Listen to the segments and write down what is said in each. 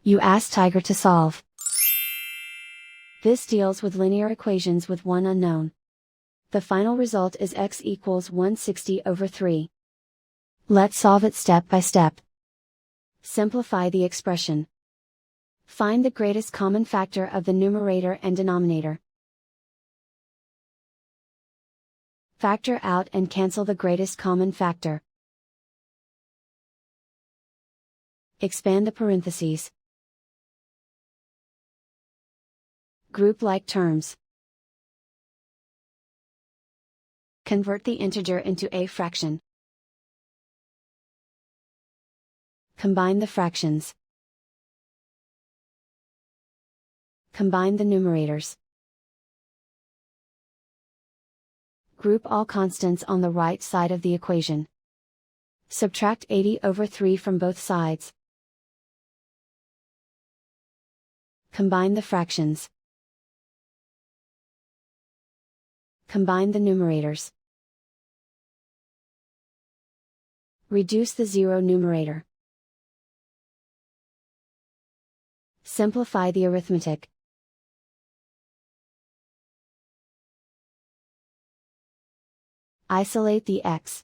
You ask Tiger to solve. This deals with linear equations with one unknown. The final result is x equals 160/3. Let's solve it step by step. Simplify the expression. Find the greatest common factor of the numerator and denominator. Factor out and cancel the greatest common factor. Expand the parentheses. Group like terms. Convert the integer into a fraction. Combine the fractions. Combine the numerators. Group all constants on the right side of the equation. Subtract 80/3 from both sides. Combine the fractions. Combine the numerators. Reduce the zero numerator. Simplify the arithmetic. Isolate the x.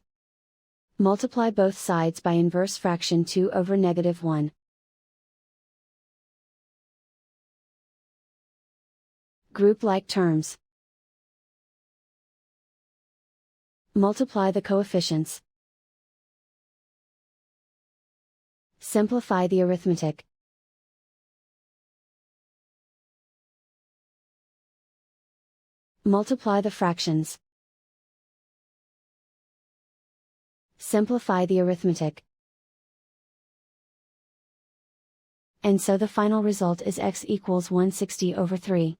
Multiply both sides by inverse fraction 2/-1. Group like terms. Multiply the coefficients. Simplify the arithmetic. Multiply the fractions. Simplify the arithmetic. And so the final result is x equals 160/3.